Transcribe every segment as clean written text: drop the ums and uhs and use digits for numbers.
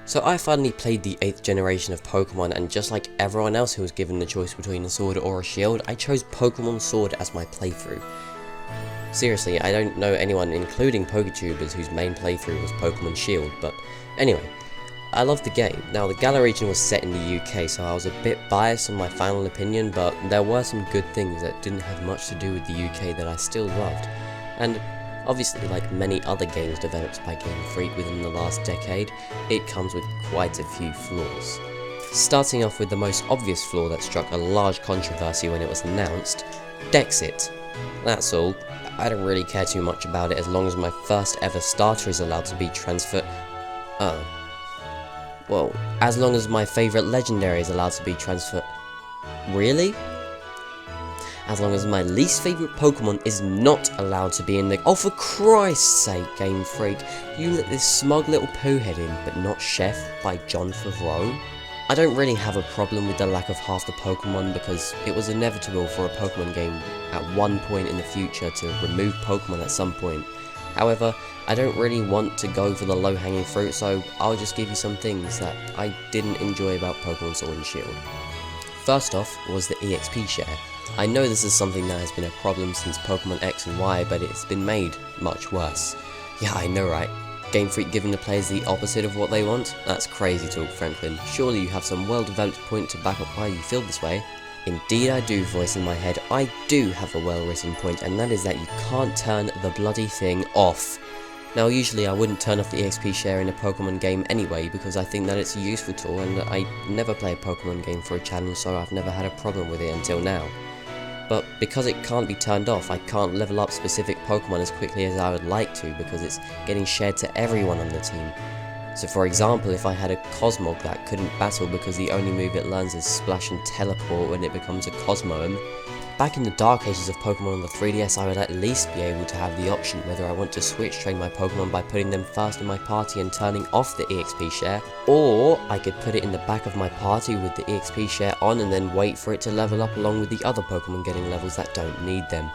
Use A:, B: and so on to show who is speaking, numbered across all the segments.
A: So I finally played the 8th generation of Pokemon, and just like everyone else who was given the choice between a sword or a shield, I chose Pokemon Sword as my playthrough. Seriously, I don't know anyone, including PokeTubers, whose main playthrough was Pokemon Shield, but anyway, I loved the game. Now, the Galar region was set in the UK, so I was a bit biased on my final opinion, but there were some good things that didn't have much to do with the UK that I still loved. And obviously, like many other games developed by Game Freak within the last decade, it comes with quite a few flaws. Starting off with the most obvious flaw that struck a large controversy when it was announced, Dexit. That's all. I don't really care too much about it as long as my first ever starter is allowed to be transferred. Well, as long as my favourite legendary is allowed to be transferred. Really? As long as my least favourite Pokemon is not allowed to be in the— oh, for Christ's sake, Game Freak, you let this smug little poohead in, but not Chef by John Favreau? I don't really have a problem with the lack of half the Pokemon because it was inevitable for a Pokemon game at one point in the future to remove Pokemon at some point. However, I don't really want to go for the low-hanging fruit, so I'll just give you some things that I didn't enjoy about Pokemon Sword and Shield. First off was the EXP share. I know this is something that has been a problem since Pokemon X and Y, but it's been made much worse. Yeah, I know, right? Game Freak giving the players the opposite of what they want? That's crazy talk, Franklin. Surely you have some well-developed point to back up why you feel this way. Indeed I do, voice in my head. I do have a well-written point, and that is that you can't turn the bloody thing off. Now, usually I wouldn't turn off the EXP share in a Pokemon game anyway, because I think that it's a useful tool, and I never play a Pokemon game for a challenge, so I've never had a problem with it until now. But because it can't be turned off, I can't level up specific Pokemon as quickly as I would like to, because it's getting shared to everyone on the team. So for example, if I had a Cosmog that couldn't battle because the only move it learns is Splash and Teleport when it becomes a Cosmoem, back in the dark ages of Pokemon on the 3DS, I would at least be able to have the option whether I want to switch train my Pokemon by putting them first in my party and turning off the EXP share, or I could put it in the back of my party with the EXP share on and then wait for it to level up along with the other Pokemon getting levels that don't need them.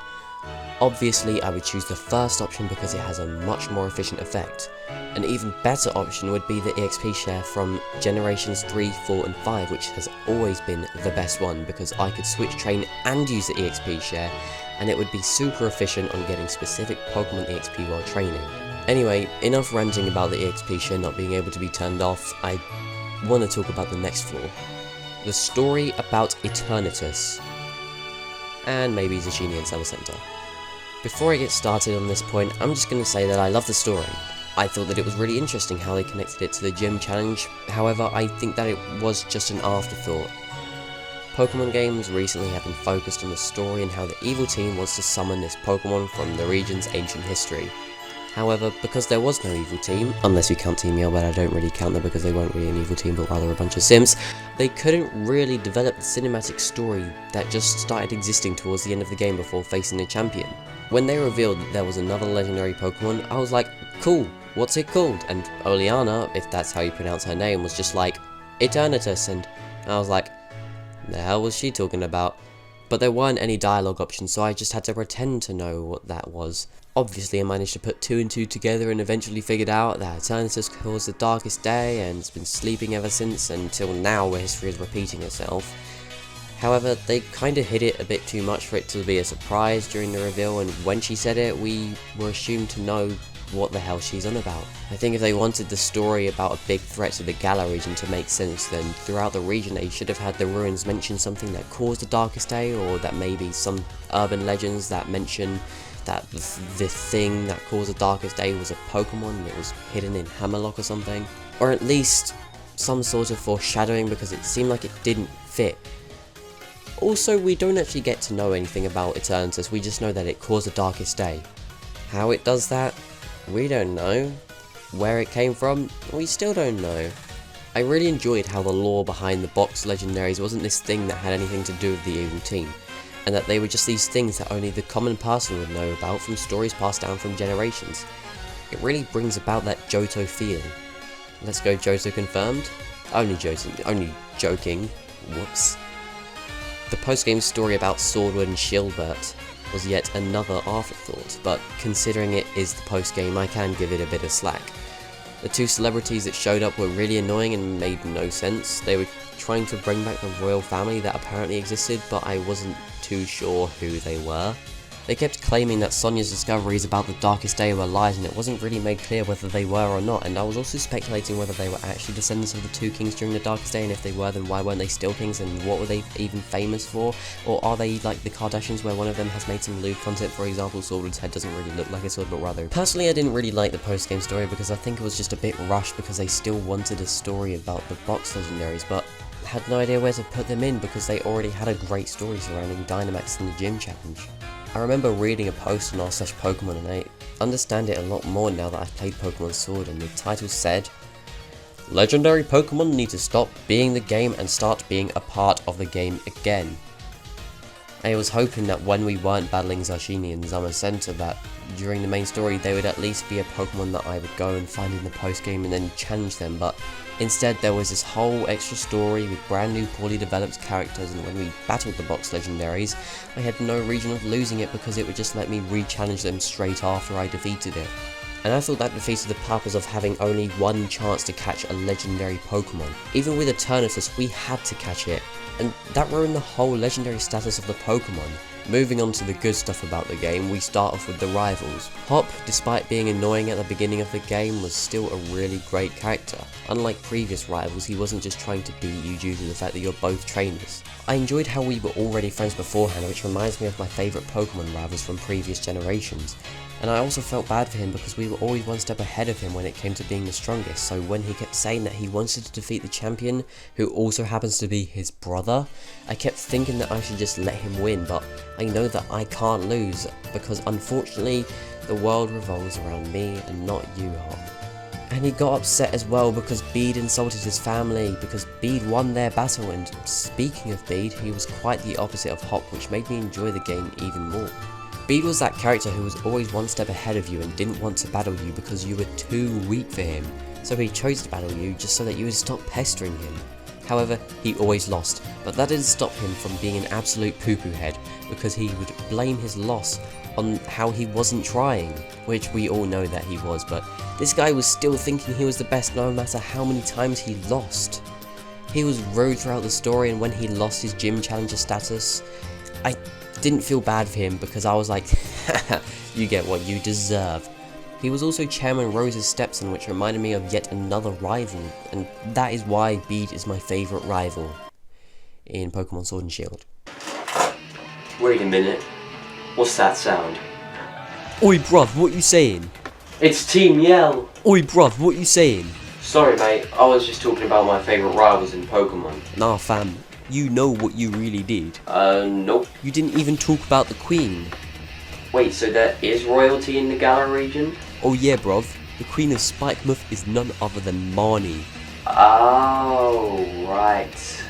A: Obviously, I would choose the first option because it has a much more efficient effect. An even better option would be the EXP share from generations 3, 4 and 5, which has always been the best one because I could switch train and use the EXP share, and it would be super efficient on getting specific Pokemon EXP while training. Anyway, enough ranting about the EXP share not being able to be turned off. I want to talk about the next flaw. The story about Eternatus. And maybe Zashini and Cell Center. Before I get started on this point, I'm just going to say that I love the story. I thought that it was really interesting how they connected it to the gym challenge, however I think that it was just an afterthought. Pokemon games recently have been focused on the story and how the evil team wants to summon this Pokemon from the region's ancient history. However, because there was no evil team, unless you count Team Yell, but I don't really count them because they weren't really an evil team but rather a bunch of Sims, they couldn't really develop the cinematic story that just started existing towards the end of the game before facing a champion. When they revealed that there was another legendary Pokemon, I was like, cool, what's it called? And Oleana, if that's how you pronounce her name, was just like, Eternatus, and I was like, the hell was she talking about? But there weren't any dialogue options, so I just had to pretend to know what that was. Obviously I managed to put 2 and 2 together and eventually figured out that Eternatus caused the darkest day and has been sleeping ever since until now where history is repeating itself. However, they kinda hid it a bit too much for it to be a surprise during the reveal, and when she said it, we were assumed to know what the hell she's on about. I think if they wanted the story about a big threat to the Galar region to make sense, then throughout the region they should have had the ruins mention something that caused the darkest day, or that maybe some urban legends that mention that the thing that caused the darkest day was a Pokemon and it was hidden in Hammerlock or something. Or at least some sort of foreshadowing, because it seemed like it didn't fit. Also, we don't actually get to know anything about Eternatus, we just know that it caused the darkest day. How it does that? We don't know. Where it came from? We still don't know. I really enjoyed how the lore behind the box legendaries wasn't this thing that had anything to do with the evil team, and that they were just these things that only the common person would know about from stories passed down from generations. It really brings about that Johto feeling. Let's go Johto confirmed? Only joking. Whoops. The post-game story about Swordwood and Shieldbert was yet another afterthought, but considering it is the post-game, I can give it a bit of slack. The two celebrities that showed up were really annoying and made no sense. They were trying to bring back the royal family that apparently existed, but I wasn't too sure who they were. They kept claiming that Sonia's discoveries about the darkest day were lies, and it wasn't really made clear whether they were or not, and I was also speculating whether they were actually descendants of the two kings during the darkest day, and if they were, then why weren't they still kings, and what were they even famous for? Or are they like the Kardashians, where one of them has made some lewd content? For example, Sordwood's head doesn't really look like a sword, but rather... Personally, I didn't really like the post-game story because I think it was just a bit rushed because they still wanted a story about the box legendaries, but had no idea where to put them in because they already had a great story surrounding Dynamax and the gym challenge. I remember reading a post on r/Pokemon and I understand it a lot more now that I've played Pokemon Sword, and the title said, "Legendary Pokemon need to stop being the game and start being a part of the game again." I was hoping that when we weren't battling Zacian and Zamazenta, that during the main story they would at least be a Pokemon that I would go and find in the post game and then challenge them, but instead there was this whole extra story with brand new poorly developed characters, and when we battled the box legendaries, I had no reason of losing it because it would just let me re-challenge them straight after I defeated it. And I thought that defeated the purpose of having only one chance to catch a legendary Pokemon. Even with Eternatus, we had to catch it, and that ruined the whole legendary status of the Pokemon. Moving on to the good stuff about the game, we start off with the rivals. Hop, despite being annoying at the beginning of the game, was still a really great character. Unlike previous rivals, he wasn't just trying to beat you due to the fact that you're both trainers. I enjoyed how we were already friends beforehand, which reminds me of my favourite Pokemon rivals from previous generations. And I also felt bad for him because we were always one step ahead of him when it came to being the strongest, so when he kept saying that he wanted to defeat the champion, who also happens to be his brother, I kept thinking that I should just let him win, but I know that I can't lose, because unfortunately, the world revolves around me and not you, Hop. And he got upset as well because Bede insulted his family, because Bede won their battle, and speaking of Bede, he was quite the opposite of Hop, which made me enjoy the game even more. Bede was that character who was always one step ahead of you and didn't want to battle you because you were too weak for him, so he chose to battle you just so that you would stop pestering him. However, he always lost, but that didn't stop him from being an absolute poo-poo head, because he would blame his loss on how he wasn't trying, which we all know that he was, but this guy was still thinking he was the best no matter how many times he lost. He was rude throughout the story, and when he lost his gym challenger status, I didn't feel bad for him because I was like, haha, you get what you deserve. He was also Chairman Rose's stepson, which reminded me of yet another rival, and that is why Bede is my favourite rival in Pokemon Sword and Shield.
B: Wait a minute, what's that sound?
A: Oi bruv, what you saying?
B: It's Team Yell!
A: Oi bruv, what you saying?
B: Sorry mate, I was just talking about my favourite rivals in Pokemon.
A: Nah fam, you know what you really did.
B: Nope.
A: You didn't even talk about the Queen.
B: Wait, so there is royalty in the Galar region?
A: Oh yeah bruv, the Queen of Spikemuth is none other than Marnie.
B: Oh, right.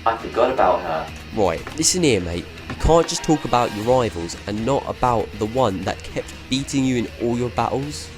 B: I forgot about her.
A: Right, listen here mate, you can't just talk about your rivals and not about the one that kept beating you in all your battles.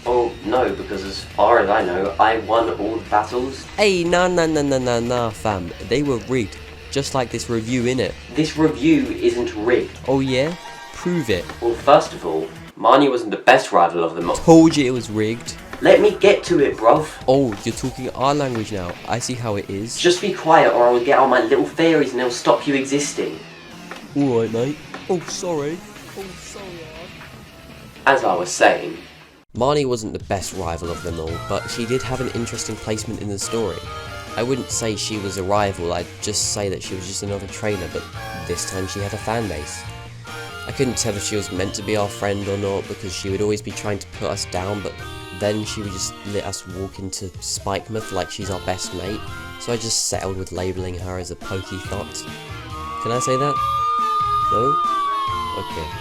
B: Oh, no, because as far as I know, I won all the battles.
A: Hey, nah fam, they were rigged, just like this review innit?
B: This review isn't rigged.
A: Oh yeah? Prove it.
B: Well, first of all, Marnie wasn't the best rival of them all.
A: Told you it was rigged.
B: Let me get to it, bruv.
A: Oh, you're talking our language now, I see how it is.
B: Just be quiet or I will get all my little fairies and they'll stop you existing.
A: Alright mate. Oh sorry.
B: As I was saying,
A: Marnie wasn't the best rival of them all, but she did have an interesting placement in the story. I wouldn't say she was a rival, I'd just say that she was just another trainer, but this time she had a fan base. I couldn't tell if she was meant to be our friend or not, because she would always be trying to put us down, but then she would just let us walk into Spikemuth like she's our best mate, so I just settled with labelling her as a pokey thought. Can I say that? No? Okay.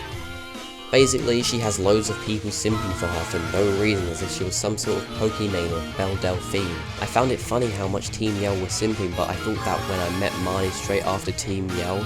A: Basically, she has loads of people simping for her for no reason, as if she was some sort of Pokemon or Belle Delphine. I found it funny how much Team Yell was simping, but I thought that when I met Marnie straight after Team Yell,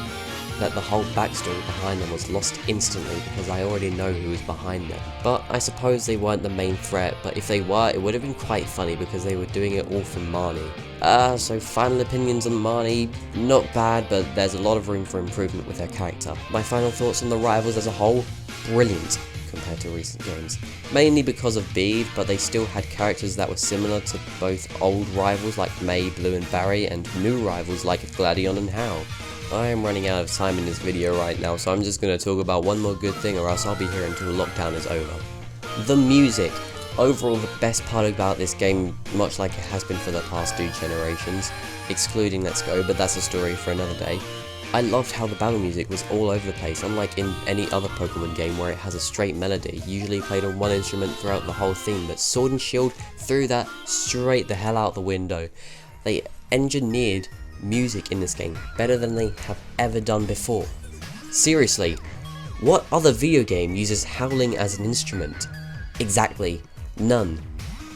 A: that the whole backstory behind them was lost instantly because I already know who was behind them. But I suppose they weren't the main threat, but if they were, it would have been quite funny because they were doing it all for Marnie. So final opinions on Marnie, not bad, but there's a lot of room for improvement with her character. My final thoughts on the rivals as a whole, brilliant. compared to recent games, mainly because of Bede, but they still had characters that were similar to both old rivals like May, Blue and Barry, and new rivals like Gladion and Hal. I am running out of time in this video right now, so I'm just going to talk about one more good thing or else I'll be here until lockdown is over. The music. Overall, the best part about this game, much like it has been for the past 2 generations, excluding Let's Go, but that's a story for another day, I loved how the battle music was all over the place, unlike in any other Pokemon game where it has a straight melody, usually played on one instrument throughout the whole theme, but Sword and Shield threw that straight the hell out the window. They engineered music in this game better than they have ever done before. Seriously, what other video game uses howling as an instrument? Exactly, none.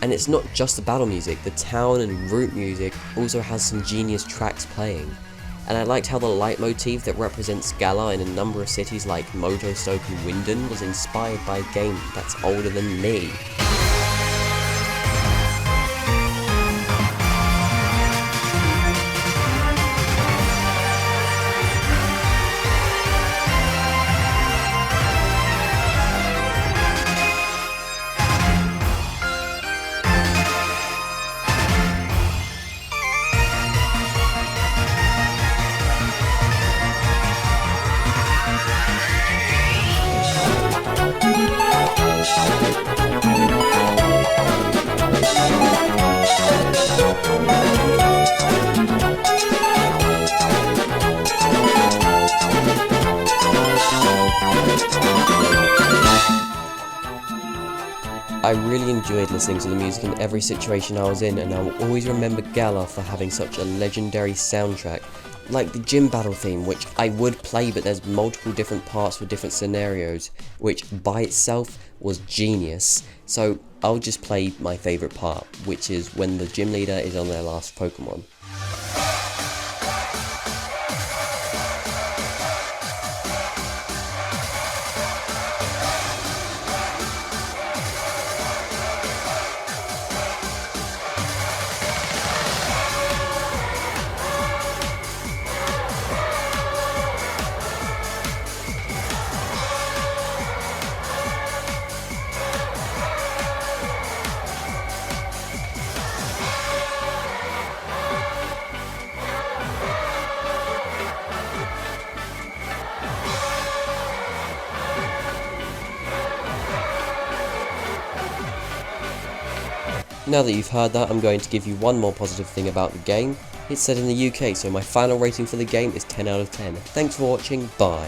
A: And it's not just the battle music, the town and route music also has some genius tracks playing. And I liked how the leitmotif that represents Galar in a number of cities like Motostoke and Wyndon was inspired by a game that's older than me. I really enjoyed listening to the music in every situation I was in, and I will always remember Galar for having such a legendary soundtrack. Like the gym battle theme, which I would play, but there's multiple different parts for different scenarios, which by itself was genius. So I'll just play my favourite part, which is when the gym leader is on their last Pokemon. Now that you've heard that, I'm going to give you one more positive thing about the game. It's set in the UK, so my final rating for the game is 10 out of 10. Thanks for watching, bye.